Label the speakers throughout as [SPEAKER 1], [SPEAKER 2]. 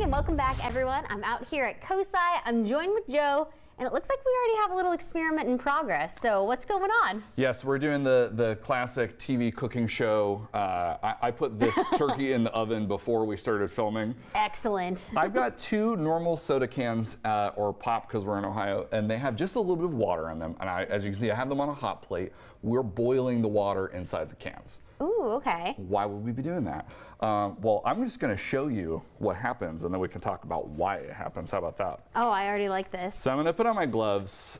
[SPEAKER 1] and welcome back, everyone. I'm out here at COSI. I'm joined with Joe, and it looks like we already have a little experiment in progress. So what's going on?
[SPEAKER 2] Yes, we're doing the classic TV cooking show. I put this turkey in the oven before we started filming.
[SPEAKER 1] Excellent.
[SPEAKER 2] I've got two normal soda cans, or pop because we're in Ohio, and they have just a little bit of water in them. And as you can see, I have them on a hot plate. We're boiling the water inside the cans.
[SPEAKER 1] Ooh, okay.
[SPEAKER 2] Why would we be doing that? Well, I'm just going to show you what happens, and then we can talk about why it happens. How about that?
[SPEAKER 1] Oh, I already like this.
[SPEAKER 2] So I'm going to put on my gloves,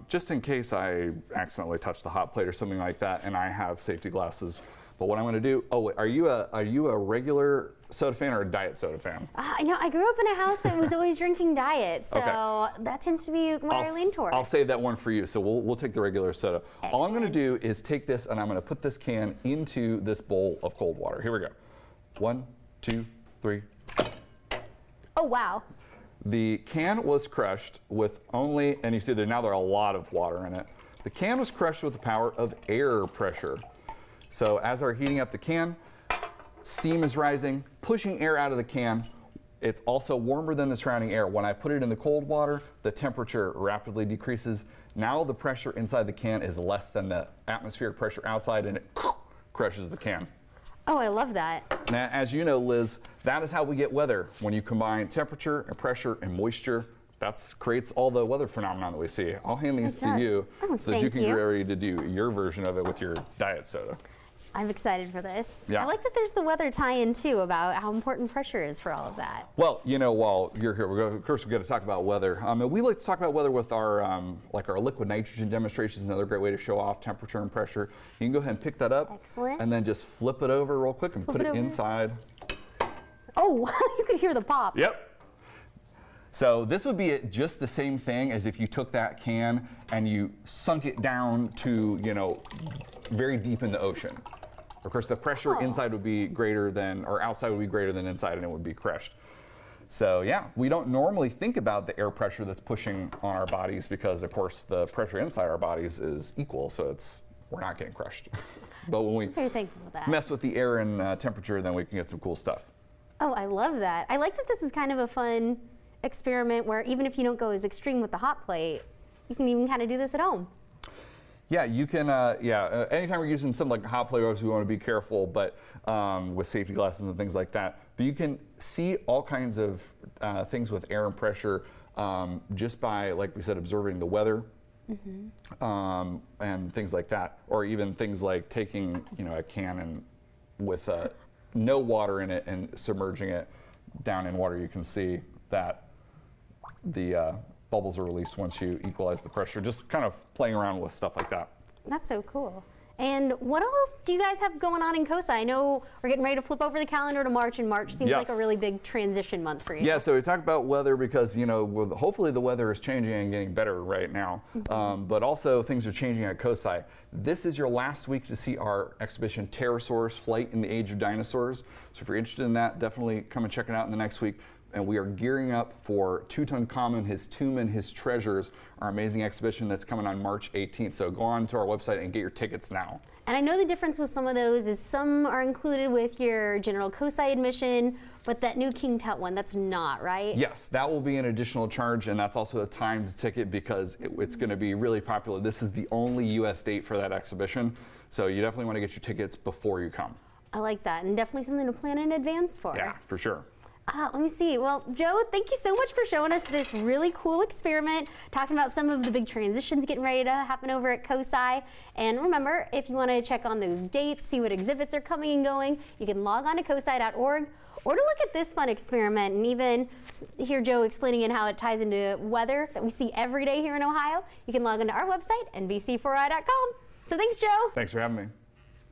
[SPEAKER 2] just in case I accidentally touch the hot plate or something like that, and I have safety glasses. But what I'm going to do, oh, wait, are you a regular soda fan or a diet soda fan?
[SPEAKER 1] You know, I grew up in a house that was always drinking diet, so
[SPEAKER 2] Okay.
[SPEAKER 1] that tends to be what I lean towards.
[SPEAKER 2] I'll save that one for you, so we'll take the regular soda. Excellent. All I'm going to do is take this and I'm going to put this can into this bowl of cold water. Here we go. 1, 2, 3.
[SPEAKER 1] Oh, wow.
[SPEAKER 2] The can was crushed with only, and you see that now there's a lot of water in it. The can was crushed with the power of air pressure. So as we're heating up the can, steam is rising, pushing air out of the can. It's also warmer than the surrounding air. When I put it in the cold water, the temperature rapidly decreases. Now the pressure inside the can is less than the atmospheric pressure outside, and it crushes the can.
[SPEAKER 1] Oh, I love that.
[SPEAKER 2] Now, as you know, Liz, that is how we get weather. When you combine temperature and pressure and moisture, that creates all the weather phenomenon that we see. I'll hand these to you so that you can get ready to do your version of it with your diet soda.
[SPEAKER 1] I'm excited for this.
[SPEAKER 2] Yeah.
[SPEAKER 1] I like that there's the weather tie-in too about how important pressure is for all of that.
[SPEAKER 2] Well, you know, while you're here, of course we're going to talk about weather. And we like to talk about weather with our our liquid nitrogen demonstrations. Another great way to show off temperature and pressure. You can go ahead and pick that up.
[SPEAKER 1] Excellent.
[SPEAKER 2] And then just flip it over real quick and put it inside.
[SPEAKER 1] Oh, you could hear the pop.
[SPEAKER 2] Yep. So this would be just the same thing as if you took that can and you sunk it down to, you know, very deep in the ocean. Of course, the pressure inside would be greater than, or outside would be greater than inside, and it would be crushed. So yeah, we don't normally think about the air pressure that's pushing on our bodies because, of course, the pressure inside our bodies is equal, so we're not getting crushed. But when we mess with the air and temperature, then we can get some cool stuff.
[SPEAKER 1] Oh, I love that. I like that this is kind of a fun experiment where even if you don't go as extreme with the hot plate, you can even kind of do this at home.
[SPEAKER 2] Yeah, you can, anytime we're using something like hot plate, we want to be careful, but with safety glasses and things like that. But you can see all kinds of things with air and pressure just by, like we said, observing the weather and things like that. Or even things like taking, you know, a can and with no water in it and submerging it down in water. You can see that the bubbles are released once you equalize the pressure, just kind of playing around with stuff like that.
[SPEAKER 1] That's so cool. And what else do you guys have going on in COSI? I know we're getting ready to flip over the calendar to March, and March seems like a really big transition month for you.
[SPEAKER 2] Yeah, so we talk about weather because, you know, hopefully the weather is changing and getting better right now, but also things are changing at COSI. This is your last week to see our exhibition, Pterosaurs, Flight in the Age of Dinosaurs. So if you're interested in that, definitely come and check it out in the next week. And we are gearing up for Tutankhamun, his tomb and his treasures, our amazing exhibition that's coming on March 18th. So go on to our website and get your tickets now.
[SPEAKER 1] And I know the difference with some of those is some are included with your general COSI admission, but that new King Tut one, that's not, right?
[SPEAKER 2] Yes, that will be an additional charge, and that's also a timed ticket because it's going to be really popular. This is the only U.S. date for that exhibition, so you definitely want to get your tickets before you come.
[SPEAKER 1] I like that, and definitely something to plan in advance for.
[SPEAKER 2] Yeah, for sure.
[SPEAKER 1] Let me see. Well, Joe, thank you so much for showing us this really cool experiment, talking about some of the big transitions getting ready to happen over at COSI. And remember, if you want to check on those dates, see what exhibits are coming and going, you can log on to cosi.org or to look at this fun experiment and even hear Joe explaining how it ties into weather that we see every day here in Ohio. You can log on to our website, nbc4i.com. So thanks, Joe.
[SPEAKER 2] Thanks for having me.